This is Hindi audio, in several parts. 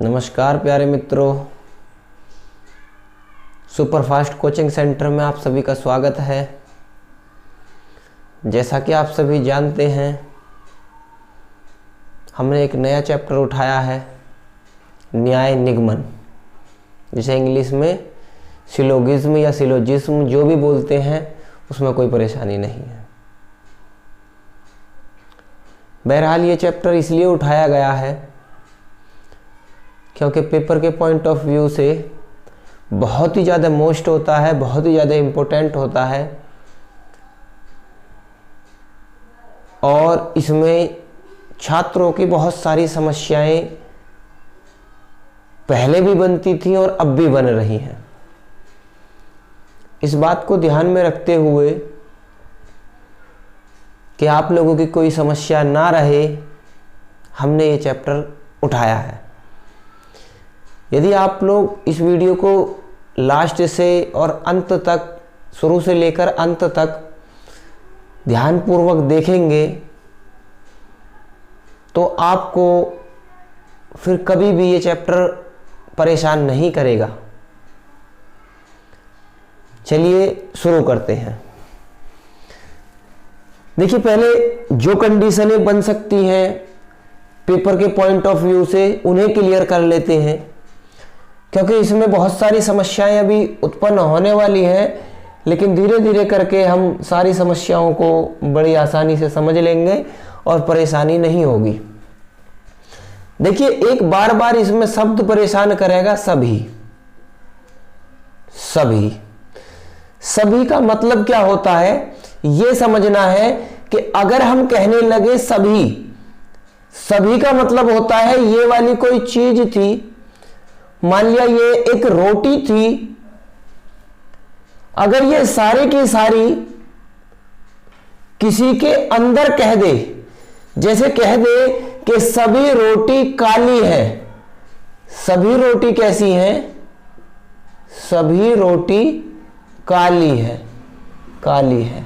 नमस्कार प्यारे मित्रों, सुपरफास्ट कोचिंग सेंटर में आप सभी का स्वागत है। जैसा कि आप सभी जानते हैं, हमने एक नया चैप्टर उठाया है, न्याय निगमन, जिसे इंग्लिश में सिलोगिज्म या सिलोजिज्म जो भी बोलते हैं, उसमें कोई परेशानी नहीं है। बहरहाल ये चैप्टर इसलिए उठाया गया है क्योंकि पेपर के पॉइंट ऑफ व्यू से बहुत ही ज़्यादा मोस्ट होता है, बहुत ही ज़्यादा इम्पोर्टेंट होता है और इसमें छात्रों की बहुत सारी समस्याएं पहले भी बनती थी और अब भी बन रही हैं। इस बात को ध्यान में रखते हुए कि आप लोगों की कोई समस्या ना रहे, हमने ये चैप्टर उठाया है। यदि आप लोग इस वीडियो को लास्ट से और अंत तक, शुरू से लेकर अंत तक ध्यानपूर्वक देखेंगे तो आपको फिर कभी भी ये चैप्टर परेशान नहीं करेगा। चलिए शुरू करते हैं। देखिए, पहले जो कंडीशनें बन सकती हैं पेपर के पॉइंट ऑफ व्यू से, उन्हें क्लियर कर लेते हैं, क्योंकि इसमें बहुत सारी समस्याएं अभी उत्पन्न होने वाली हैं, लेकिन धीरे धीरे करके हम सारी समस्याओं को बड़ी आसानी से समझ लेंगे और परेशानी नहीं होगी। देखिए, एक बार बार इसमें शब्द परेशान करेगा, सभी। सभी सभी का मतलब क्या होता है, यह समझना है कि अगर हम कहने लगे सभी, सभी का मतलब होता है ये वाली कोई चीज थी, मान लिया ये एक रोटी थी, अगर ये सारी की सारी किसी के अंदर कह दे, जैसे कह दे कि सभी रोटी काली है, सभी रोटी कैसी है, सभी रोटी काली है, काली है,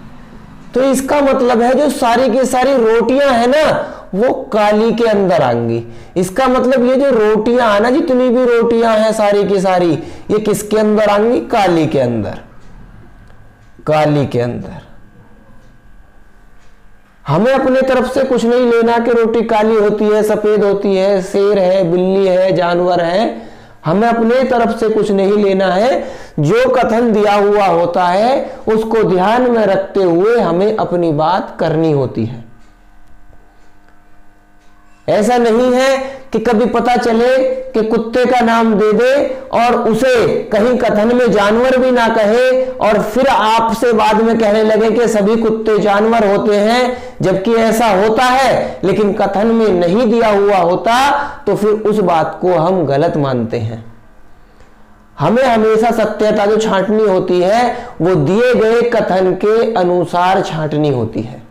तो इसका मतलब है जो सारी की सारी रोटियां है ना, वो काली के अंदर आएंगी। इसका मतलब ये जो रोटियां है ना, जितनी भी रोटियां हैं सारी की सारी, ये किसके अंदर आएंगी, काली के अंदर, काली के अंदर। हमें अपने तरफ से कुछ नहीं लेना कि रोटी काली होती है, सफेद होती है, शेर है, बिल्ली है, जानवर है, हमें अपने तरफ से कुछ नहीं लेना है। जो कथन दिया हुआ होता है उसको ध्यान में रखते हुए हमें अपनी बात करनी होती है। ऐसा नहीं है कि कभी पता चले कि कुत्ते का नाम दे दे और उसे कहीं कथन में जानवर भी ना कहे और फिर आपसे बाद में कहने लगे कि सभी कुत्ते जानवर होते हैं, जबकि ऐसा होता है लेकिन कथन में नहीं दिया हुआ होता, तो फिर उस बात को हम गलत मानते हैं। हमें हमेशा सत्यता जो छांटनी होती है वो दिए गए कथन के अनुसार छांटनी होती है।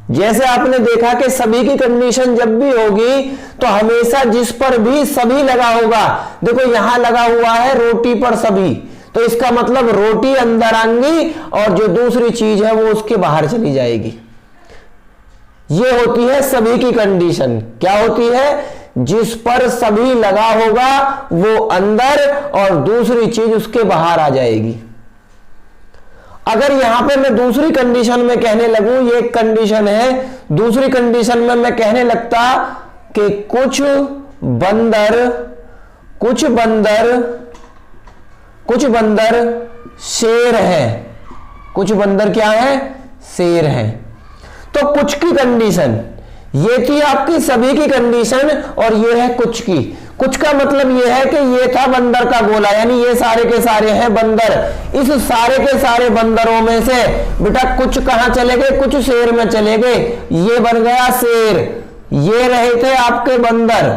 जैसे आपने देखा कि सभी की कंडीशन जब भी होगी तो हमेशा जिस पर भी सभी लगा होगा, देखो यहां लगा हुआ है रोटी पर सभी, तो इसका मतलब रोटी अंदर आएंगी और जो दूसरी चीज है वो उसके बाहर चली जाएगी। ये होती है सभी की कंडीशन। क्या होती है, जिस पर सभी लगा होगा वो अंदर और दूसरी चीज उसके बाहर आ जाएगी। अगर यहां पे मैं दूसरी कंडीशन में कहने लगूं, ये एक कंडीशन है, दूसरी कंडीशन में मैं कहने लगता कि कुछ बंदर शेर है, कुछ बंदर क्या है, शेर है। तो कुछ की कंडीशन ये थी आपकी सभी की कंडीशन और ये है कुछ की। कुछ का मतलब ये है कि ये था बंदर का गोला, यानी ये सारे के सारे हैं बंदर। इस सारे के सारे बंदरों में से बेटा कुछ कहां चले गए, कुछ शेर में चले गए, ये बन गया शेर। ये रहे थे आपके बंदर,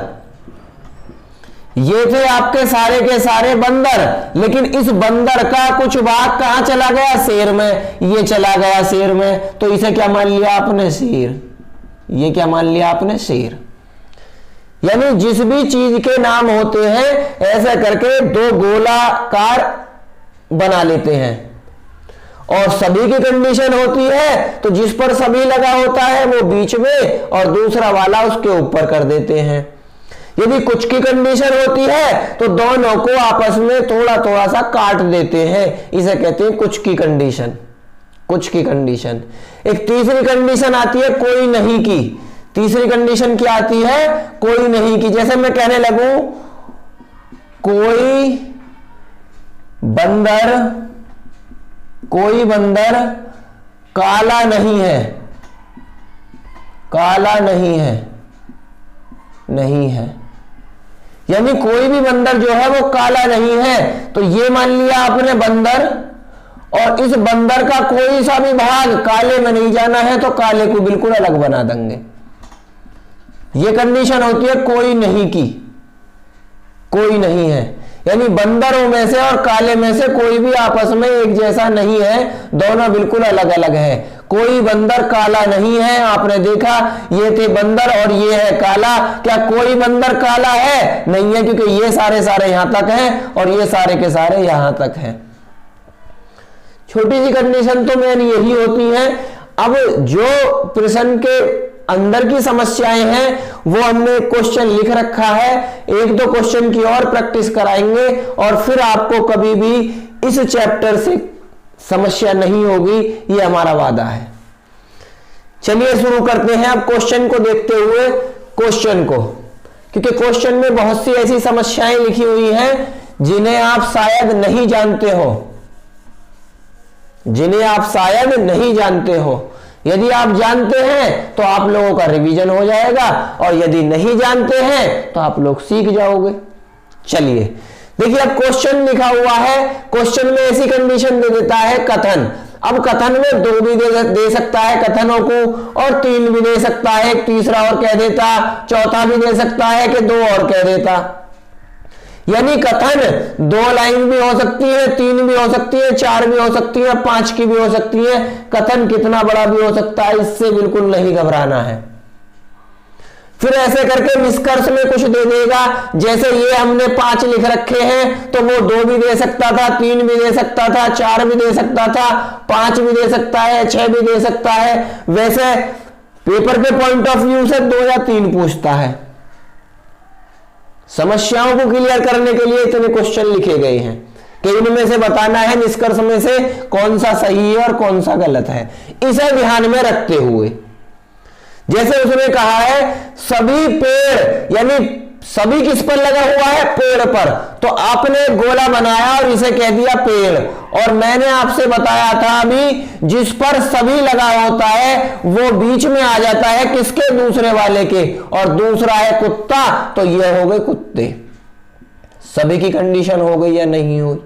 ये थे आपके सारे के सारे बंदर, लेकिन इस बंदर का कुछ भाग कहां चला गया, शेर में, ये चला गया शेर में, तो इसे क्या मान लिया आपने, शेर। ये क्या मान लिया आपने, शेर। यानी जिस भी चीज के नाम होते हैं ऐसा करके दो गोलाकार बना लेते हैं और सभी की कंडीशन होती है, तो जिस पर सभी लगा होता है वो बीच में और दूसरा वाला उसके ऊपर कर देते हैं। यदि कुछ की कंडीशन होती है तो दोनों को आपस में थोड़ा थोड़ा सा काट देते हैं, इसे कहते हैं कुछ की कंडीशन। कुछ की कंडीशन। एक तीसरी कंडीशन आती है कोई नहीं की। तीसरी कंडीशन क्या आती है? कोई नहीं की। जैसे मैं कहने लगूं कोई बंदर काला नहीं है, काला नहीं है, नहीं है, यानी कोई भी बंदर जो है वो काला नहीं है। तो ये मान लिया आपने बंदर, और इस बंदर का कोई सा भी भाग काले में नहीं जाना है तो काले को बिल्कुल अलग बना देंगे। ये कंडीशन होती है कोई नहीं की। कोई नहीं है यानी बंदरों में से और काले में से कोई भी आपस में एक जैसा नहीं है, दोनों बिल्कुल अलग अलग है। कोई बंदर काला नहीं है। आपने देखा ये थे बंदर और ये है काला। क्या कोई बंदर काला है? नहीं है, क्योंकि ये सारे यहां तक हैं और ये सारे के सारे यहां तक हैं। छोटी सी कंडीशन तो मेन यही होती है। अब जो प्रश्न के अंदर की समस्याएं हैं वो हमने क्वेश्चन लिख रखा है, एक दो क्वेश्चन की और प्रैक्टिस कराएंगे और फिर आपको कभी भी इस चैप्टर से समस्या नहीं होगी, ये हमारा वादा है। चलिए शुरू करते हैं अब क्वेश्चन को देखते हुए क्वेश्चन को, क्योंकि क्वेश्चन में बहुत सी ऐसी समस्याएं लिखी हुई हैं जिन्हें आप शायद नहीं जानते हो, जिन्हें आप शायद नहीं जानते हो। यदि आप जानते हैं तो आप लोगों का रिवीजन हो जाएगा और यदि नहीं जानते हैं तो आप लोग सीख जाओगे। चलिए देखिए, अब क्वेश्चन लिखा हुआ है। क्वेश्चन में ऐसी कंडीशन दे देता है कथन। अब कथन में दो भी दे सकता है कथनों को, और तीन भी दे सकता है, एक तीसरा और कह देता, चौथा भी दे सकता है कि दो और कह देता। यानी कथन दो लाइन भी हो सकती है, तीन भी हो सकती है, चार भी हो सकती है, पांच की भी हो सकती है। कथन कितना बड़ा भी हो सकता है, इससे बिल्कुल नहीं घबराना है। फिर ऐसे करके निष्कर्ष में कुछ दे देगा। जैसे ये हमने 5 लिख रखे हैं तो वो 2 भी दे सकता था, 3 भी दे सकता था, 4 भी दे सकता था, 5 भी दे सकता है, 6 भी दे सकता है। वैसे पेपर के पॉइंट ऑफ व्यू से 2 या 3 पूछता है। समस्याओं को क्लियर करने के लिए इतने क्वेश्चन लिखे गए हैं कि इनमें से बताना है निष्कर्ष में से कौन सा सही है और कौन सा गलत है। इसे ध्यान में रखते हुए, जैसे उसने कहा है सभी पेड़, यानी सभी किस पर लगा हुआ है? पेड़ पर। तो आपने गोला बनाया और इसे कह दिया पेड़, और मैंने आपसे बताया था अभी जिस पर सभी लगा होता है वो बीच में आ जाता है किसके? दूसरे वाले के, और दूसरा है कुत्ता, तो ये हो गए कुत्ते। सभी की कंडीशन हो गई या नहीं हुई?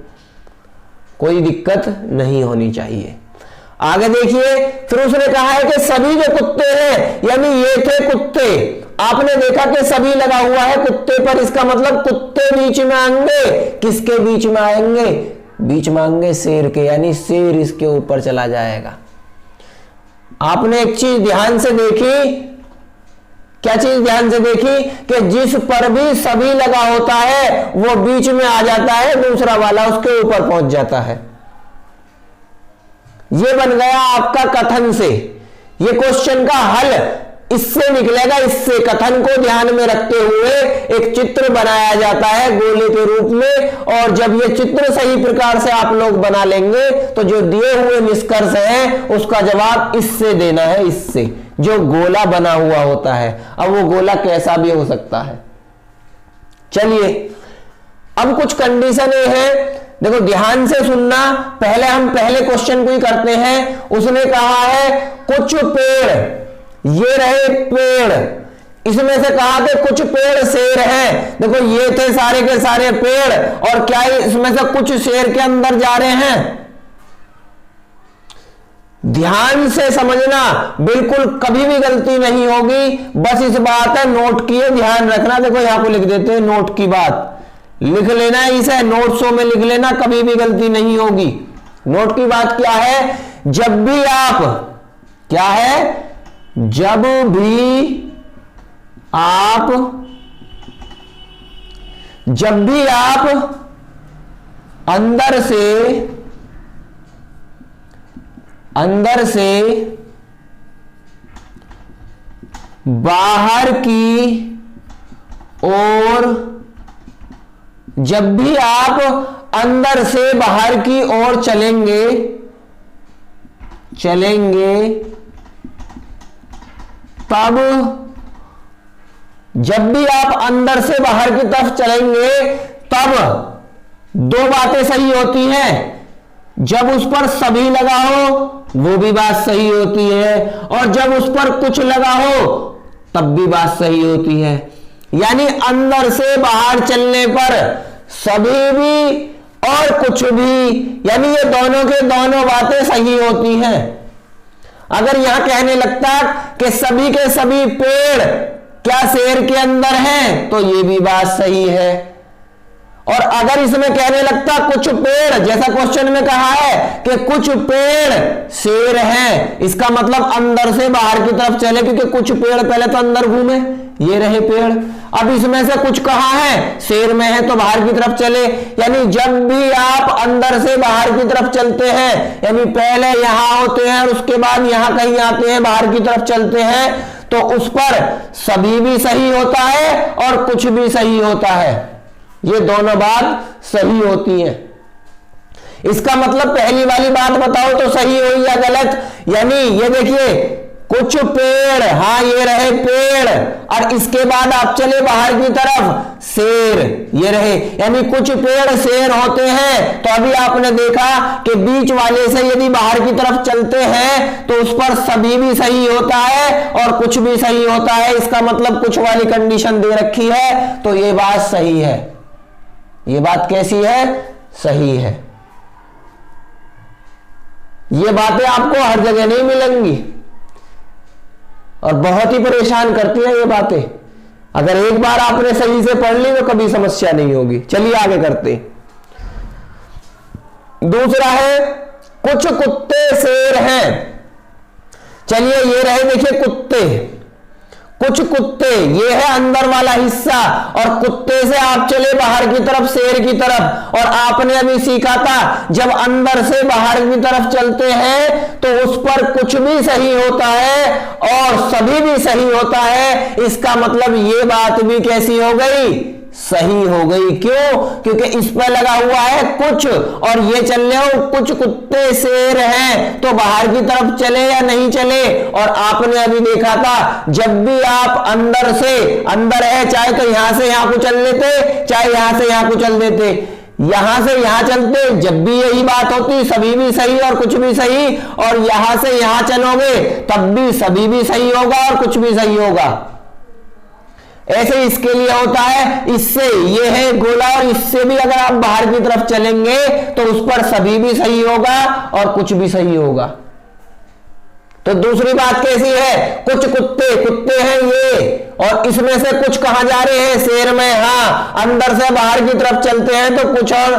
कोई दिक्कत नहीं होनी चाहिए। आगे देखिए, फिर उसने कहा है कि सभी जो कुत्ते हैं, यानी ये थे कुत्ते। आपने देखा कि सभी लगा हुआ है कुत्ते पर, इसका मतलब कुत्ते बीच में आएंगे। किसके बीच में आएंगे? बीच में आएंगे शेर के, यानी शेर इसके ऊपर चला जाएगा। आपने एक चीज ध्यान से देखी, क्या चीज ध्यान से देखी? कि जिस पर भी सभी लगा होता है वो बीच में आ जाता है, दूसरा वाला उसके ऊपर पहुंच जाता है। ये बन गया आपका कथन से। ये क्वेश्चन का हल इससे निकलेगा। इससे कथन को ध्यान में रखते हुए एक चित्र बनाया जाता है गोले के रूप में, और जब ये चित्र सही प्रकार से आप लोग बना लेंगे तो जो दिए हुए निष्कर्ष है उसका जवाब इससे देना है, इससे जो गोला बना हुआ होता है। अब वो गोला कैसा भी हो सकता है। चलिए अब कुछ कंडीशनें हैं, देखो ध्यान से सुनना। पहले हम पहले क्वेश्चन को ही करते हैं। उसने कहा है कुछ पेड़, ये रहे पेड़, इसमें से कहा कि कुछ पेड़ शेर हैं। देखो ये थे सारे के सारे पेड़, और क्या इसमें से कुछ शेर के अंदर जा रहे हैं? ध्यान से समझना, बिल्कुल कभी भी गलती नहीं होगी। बस इस बात है, नोट किए, ध्यान रखना। देखो यहां को लिख देते हैं, नोट की बात लिख लेना है, इसे नोट्सों में लिख लेना, कभी भी गलती नहीं होगी। नोट की बात क्या है? जब भी आप, क्या है? जब भी आप अंदर से बाहर की और जब भी आप अंदर से बाहर की ओर चलेंगे तब जब भी आप अंदर से बाहर की तरफ चलेंगे तब दो बातें सही होती हैं। जब उस पर सभी लगा हो वो भी बात सही होती है, और जब उस पर कुछ लगा हो तब भी बात सही होती है। यानी अंदर से बाहर चलने पर सभी भी और कुछ भी, यानी ये दोनों के दोनों बातें सही होती हैं। अगर यहां कहने लगता कि सभी के सभी पेड़ क्या शेर के अंदर हैं, तो ये भी बात सही है। और अगर इसमें कहने लगता कुछ पेड़, जैसा क्वेश्चन में कहा है कि कुछ पेड़ शेर हैं, इसका मतलब अंदर से बाहर की तरफ चले, क्योंकि कुछ पेड़ पहले तो अंदर घूमे, ये रहे पेड़। अब इसमें से कुछ कहा है शेर में है तो बाहर की तरफ चले। यानी जब भी आप अंदर से बाहर की तरफ चलते हैं, यानी पहले यहां होते हैं और उसके बाद यहां कहीं आते हैं, बाहर की तरफ चलते हैं, तो उस पर सभी भी सही होता है और कुछ भी सही होता है। ये दोनों बात सही होती है। इसका मतलब पहली वाली बात बताओ तो सही हुई या गलत। यानी ये देखिए कुछ पेड़, हाँ ये रहे पेड़, और इसके बाद आप चले बाहर की तरफ, शेर ये रहे। यानी कुछ पेड़ शेर होते हैं। तो अभी आपने देखा कि बीच वाले से यदि बाहर की तरफ चलते हैं तो उस पर सभी भी सही होता है और कुछ भी सही होता है। इसका मतलब कुछ वाली कंडीशन दे रखी है, तो ये बात सही है। ये बात कैसी है? सही है। ये बातें आपको हर जगह नहीं मिलेंगी और बहुत ही परेशान करती हैं ये बातें। अगर एक बार आपने सही से पढ़ ली तो कभी समस्या नहीं होगी। चलिए आगे करते हैं। दूसरा है कुछ कुत्ते शेर हैं। चलिए ये रहे, देखिए कुत्ते, कुछ कुत्ते, ये है अंदर वाला हिस्सा, और कुत्ते से आप चले बाहर की तरफ, शेर की तरफ। और आपने अभी सीखा था जब अंदर से बाहर की तरफ चलते हैं तो उस पर कुछ भी सही होता है और सभी भी सही होता है। इसका मतलब ये बात भी कैसी हो गई? सही हो गई। क्यों? क्योंकि इस पर लगा हुआ है कुछ, और ये चल रहे हो कुछ कुत्ते शेर हैं, तो बाहर की तरफ चले या नहीं चले। और आपने अभी देखा था जब भी आप अंदर से, अंदर है चाहे तो यहां से यहां को चल लेते, चाहे यहां से यहां को चल देते, यहां से यहां चलते, जब भी यही बात होती, सभी भी सही और कुछ भी सही। और यहां से यहां चलोगे तब भी सभी भी सही होगा और कुछ भी सही होगा। ऐसे इसके लिए होता है, इससे ये है गोला, और इससे भी अगर आप बाहर की तरफ चलेंगे तो उस पर सभी भी सही होगा और कुछ भी सही होगा। तो दूसरी बात कैसी है? कुछ कुत्ते, कुत्ते हैं ये, और इसमें से कुछ कहां जा रहे हैं? शेर में। हाँ, अंदर से बाहर की तरफ चलते हैं तो कुछ और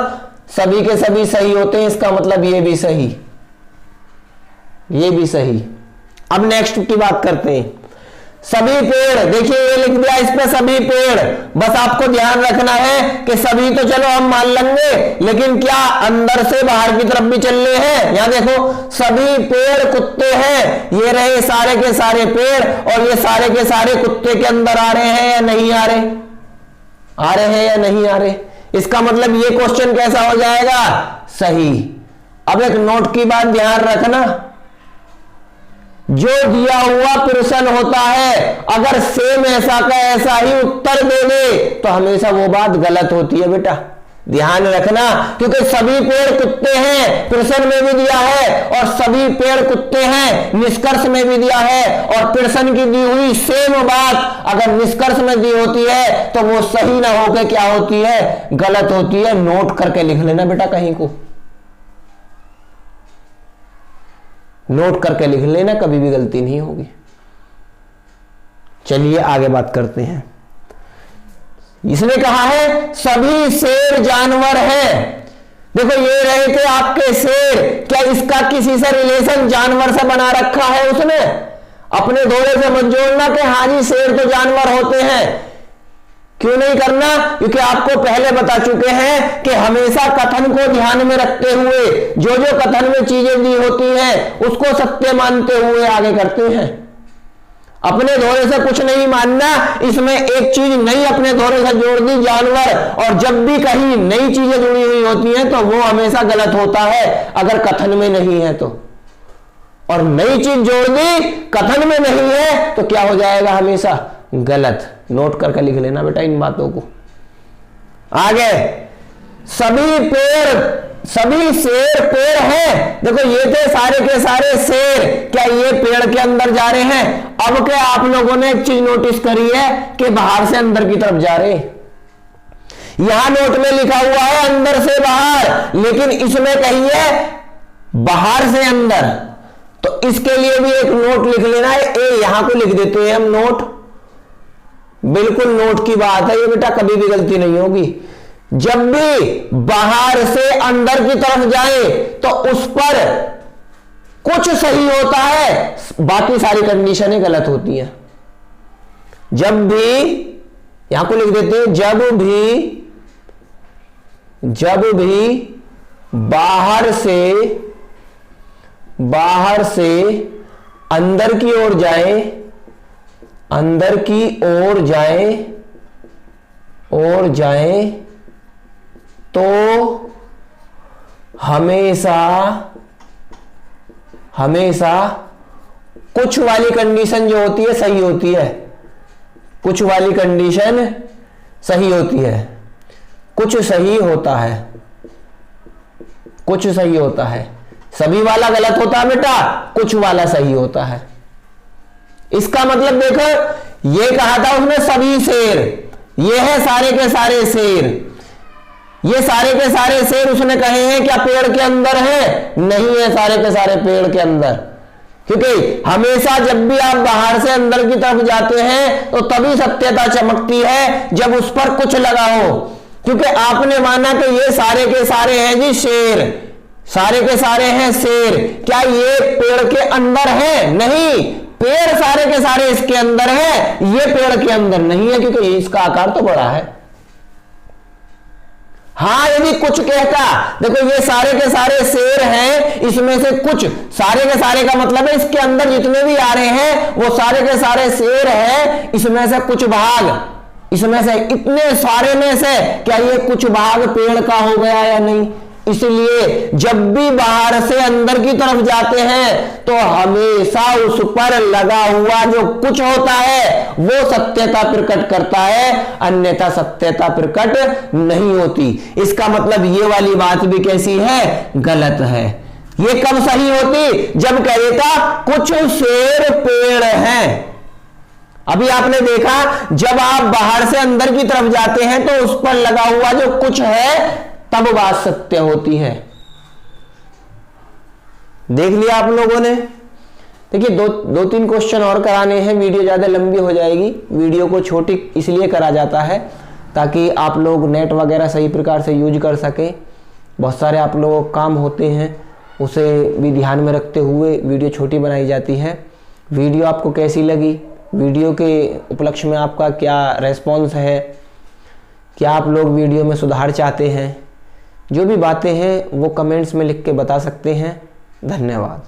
सभी के सभी सही होते हैं। इसका मतलब ये भी सही, ये भी सही। अब नेक्स्ट की बात करते हैं। सभी पेड़, देखिए ये लिख दिया इस पे सभी पेड़। बस आपको ध्यान रखना है कि सभी तो चलो हम मान लेंगे, लेकिन क्या अंदर से बाहर की तरफ भी चल रहे हैं? यहां देखो सभी पेड़ कुत्ते हैं, ये रहे सारे के सारे पेड़, और ये सारे के सारे कुत्ते के अंदर आ रहे हैं या नहीं आ रहे? आ रहे हैं या नहीं आ रहे? इसका मतलब ये क्वेश्चन कैसा हो जाएगा? सही। अब एक नोट की बात ध्यान रखना, जो दिया हुआ प्रश्न होता है अगर सेम ऐसा का ऐसा ही उत्तर दे दे तो हमेशा वो बात गलत होती है बेटा, ध्यान रखना। क्योंकि सभी पेड़ कुत्ते हैं प्रश्न में भी दिया है, और सभी पेड़ कुत्ते हैं निष्कर्ष में भी दिया है, और प्रश्न की दी हुई सेम बात अगर निष्कर्ष में दी होती है तो वो सही ना होकर क्या होती है? गलत होती है। नोट करके लिख लेना बेटा, कहीं को नोट करके लिख लेना, कभी भी गलती नहीं होगी। चलिए आगे बात करते हैं। इसने कहा है सभी शेर जानवर हैं। देखो ये रहे थे आपके शेर, क्या इसका किसी से रिलेशन जानवर से बना रखा है उसने? अपने दोहरे से मत जोड़ना कि हाँ जी शेर तो जानवर होते हैं। क्यों नहीं करना? क्योंकि आपको पहले बता चुके हैं कि हमेशा कथन को ध्यान में रखते हुए जो जो कथन में चीजें दी होती हैं उसको सत्य मानते हुए आगे करते हैं। अपने धोरे से कुछ नहीं मानना, इसमें एक चीज नई अपने धोरे से जोड़ दी, जानवर। और जब भी कहीं नई चीजें जुड़ी हुई होती हैं तो वो हमेशा गलत होता है अगर कथन में नहीं है तो। और नई चीज जोड़ दी कथन में नहीं है तो क्या हो जाएगा, हमेशा गलत। नोट करके लिख लेना बेटा इन बातों को। आगे, सभी शेर पेड़ हैं। देखो ये थे सारे के सारे शेर, क्या ये पेड़ के अंदर जा रहे हैं? अब क्या आप लोगों ने एक चीज नोटिस करी है कि बाहर से अंदर की तरफ जा रहे। यहां नोट में लिखा हुआ है अंदर से बाहर, लेकिन इसमें कहिए बाहर से अंदर। तो इसके लिए भी एक नोट लिख लेना है। यहां को लिख देते हैं हम नोट, बिल्कुल नोट की बात है ये बेटा, कभी भी गलती नहीं होगी। जब भी बाहर से अंदर की तरफ जाए तो उस पर कुछ सही होता है, बाकी सारी कंडीशनें गलत होती हैं। जब भी, यहां को लिख देते हैं, जब भी बाहर से अंदर की ओर जाए तो हमेशा कुछ वाली कंडीशन जो होती है सही होती है। कुछ वाली कंडीशन सही होती है, कुछ सही होता है। सभी वाला गलत होता है बेटा, कुछ वाला सही होता है। इसका मतलब देखो, ये कहा था उसने सभी शेर, ये है सारे के सारे शेर। ये सारे के सारे शेर उसने कहे हैं क्या पेड़ के अंदर है? नहीं है सारे के सारे पेड़ के अंदर, क्योंकि हमेशा जब भी आप बाहर से अंदर की तरफ जाते हैं तो तभी सत्यता चमकती है जब उस पर कुछ लगा हो। क्योंकि आपने माना कि ये सारे के सारे हैं जी शेर, सारे के सारे हैं शेर, क्या ये पेड़ के अंदर है? नहीं, पेड़ सारे के सारे इसके अंदर है, ये पेड़ के अंदर नहीं है, क्योंकि इसका आकार तो बड़ा है। हाँ, यदि कुछ कहता, देखो ये सारे के सारे शेर हैं, इसमें से कुछ, सारे के सारे का मतलब है इसके अंदर जितने भी आ रहे हैं वो सारे के सारे शेर हैं, इसमें से कुछ भाग, इसमें से इतने सारे में से क्या ये कुछ भाग पेड़ का हो गया या नहीं? इसलिए जब भी बाहर से अंदर की तरफ जाते हैं तो हमेशा उस पर लगा हुआ जो कुछ होता है वो सत्यता प्रकट करता है, अन्यथा सत्यता प्रकट नहीं होती। इसका मतलब ये वाली बात भी कैसी है? गलत है। ये कब सही होती? जब कह देता कुछ शेर पेड़ हैं। अभी आपने देखा जब आप बाहर से अंदर की तरफ जाते हैं तो उस पर लगा हुआ जो कुछ है तब बात सत्य होती है। देख लिया आप लोगों ने? देखिए दो तीन क्वेश्चन और कराने हैं, वीडियो ज्यादा लंबी हो जाएगी। वीडियो को छोटी इसलिए करा जाता है ताकि आप लोग नेट वगैरह सही प्रकार से यूज कर सके। बहुत सारे आप लोगों को काम होते हैं, उसे भी ध्यान में रखते हुए वीडियो छोटी बनाई जाती है। वीडियो आपको कैसी लगी? वीडियो के उपलक्ष्य में आपका क्या रेस्पॉन्स है? क्या आप लोग वीडियो में सुधार चाहते हैं? जो भी बातें हैं वो कमेंट्स में लिख के बता सकते हैं। धन्यवाद।